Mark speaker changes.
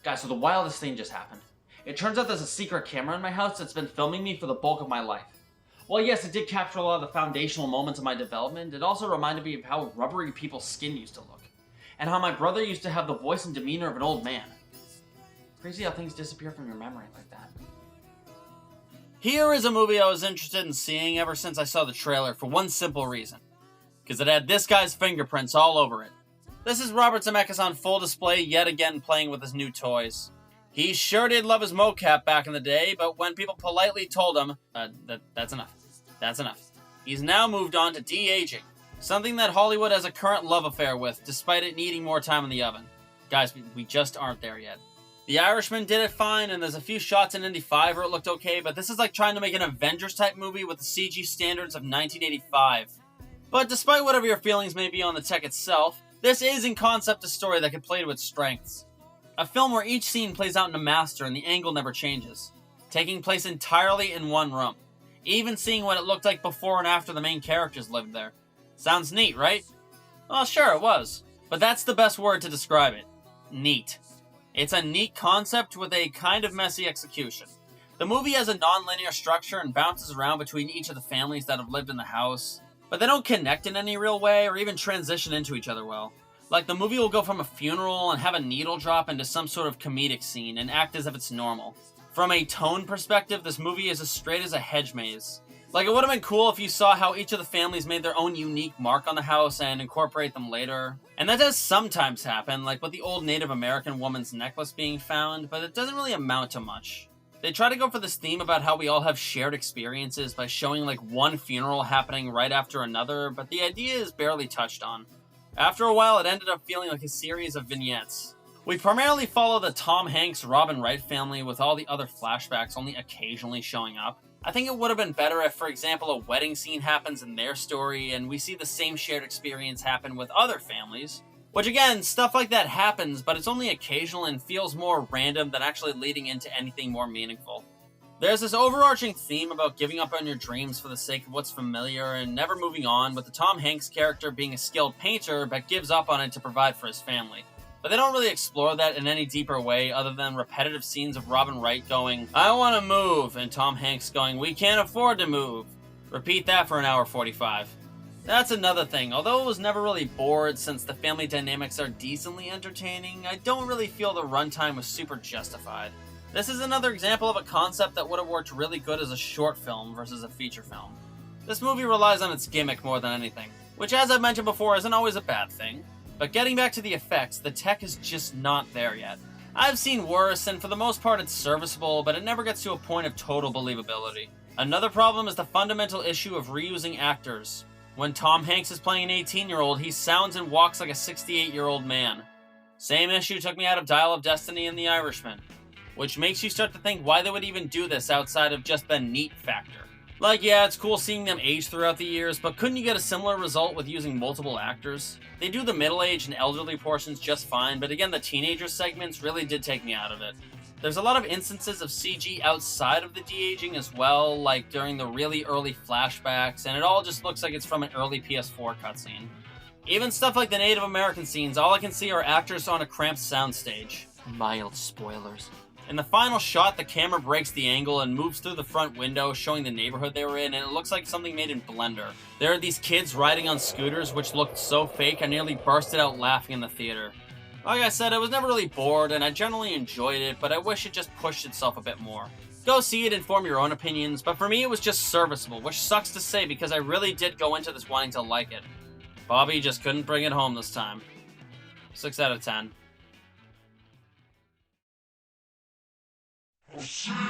Speaker 1: Guys, so the wildest thing just happened. It turns out there's a secret camera in my house that's been filming me for the bulk of my life. While yes, it did capture a lot of the foundational moments of my development, it also reminded me of how rubbery people's skin used to look. And how my brother used to have the voice and demeanor of an old man. Crazy how things disappear from your memory like that.
Speaker 2: Here is a movie I was interested in seeing ever since I saw the trailer for one simple reason. Because it had this guy's fingerprints all over it. This is Robert Zemeckis on full display yet again playing with his new toys. He sure did love his mocap back in the day, but when people politely told him, that's enough. That's enough. He's now moved on to de-aging. Something that Hollywood has a current love affair with, despite it needing more time in the oven. Guys, we just aren't there yet. The Irishman did it fine, and there's a few shots in Indy 5 where it looked okay, but this is like trying to make an Avengers-type movie with the CG standards of 1985. But despite whatever your feelings may be on the tech itself, this is in concept a story that can play to its strengths. A film where each scene plays out in a master and the angle never changes, taking place entirely in one room, even seeing what it looked like before and after the main characters lived there. Sounds neat, right? Well, sure it was, but that's the best word to describe it. Neat. It's a neat concept with a kind of messy execution. The movie has a non-linear structure and bounces around between each of the families that have lived in the house, but they don't connect in any real way or even transition into each other well. Like, the movie will go from a funeral and have a needle drop into some sort of comedic scene and act as if it's normal. From a tone perspective, this movie is as straight as a hedge maze. Like, it would have been cool if you saw how each of the families made their own unique mark on the house and incorporate them later. And that does sometimes happen, like with the old Native American woman's necklace being found, but it doesn't really amount to much. They try to go for this theme about how we all have shared experiences by showing like one funeral happening right after another, but the idea is barely touched on. After a while, it ended up feeling like a series of vignettes. We primarily follow the Tom Hanks, Robin Wright family with all the other flashbacks only occasionally showing up. I think it would have been better if, for example, a wedding scene happens in their story and we see the same shared experience happen with other families. Which again, stuff like that happens, but it's only occasional and feels more random than actually leading into anything more meaningful. There's this overarching theme about giving up on your dreams for the sake of what's familiar and never moving on, with the Tom Hanks character being a skilled painter but gives up on it to provide for his family. But they don't really explore that in any deeper way other than repetitive scenes of Robin Wright going, "I want to move," and Tom Hanks going, "We can't afford to move." Repeat that for an hour 45. That's another thing. Although I was never really bored since the family dynamics are decently entertaining, I don't really feel the runtime was super justified. This is another example of a concept that would have worked really good as a short film versus a feature film. This movie relies on its gimmick more than anything, which as I've mentioned before isn't always a bad thing. But getting back to the effects, the tech is just not there yet. I've seen worse, and for the most part it's serviceable, but it never gets to a point of total believability. Another problem is the fundamental issue of reusing actors. When Tom Hanks is playing an 18-year-old, he sounds and walks like a 68-year-old man. Same issue took me out of Dial of Destiny and The Irishman. Which makes you start to think why they would even do this outside of just the neat factor. Like, yeah, it's cool seeing them age throughout the years, but couldn't you get a similar result with using multiple actors? They do the middle-aged and elderly portions just fine, but again, the teenager segments really did take me out of it. There's a lot of instances of CG outside of the de-aging as well, like during the really early flashbacks, and it all just looks like it's from an early PS4 cutscene. Even stuff like the Native American scenes, all I can see are actors on a cramped soundstage. Mild spoilers. In the final shot, the camera breaks the angle and moves through the front window, showing the neighborhood they were in, and it looks like something made in Blender. There are these kids riding on scooters, which looked so fake I nearly bursted out laughing in the theater. Like I said, I was never really bored, and I generally enjoyed it, but I wish it just pushed itself a bit more. Go see it and form your own opinions, but for me it was just serviceable, which sucks to say because I really did go into this wanting to like it. Bobby just couldn't bring it home this time. 6 out of 10.
Speaker 3: I'll see you.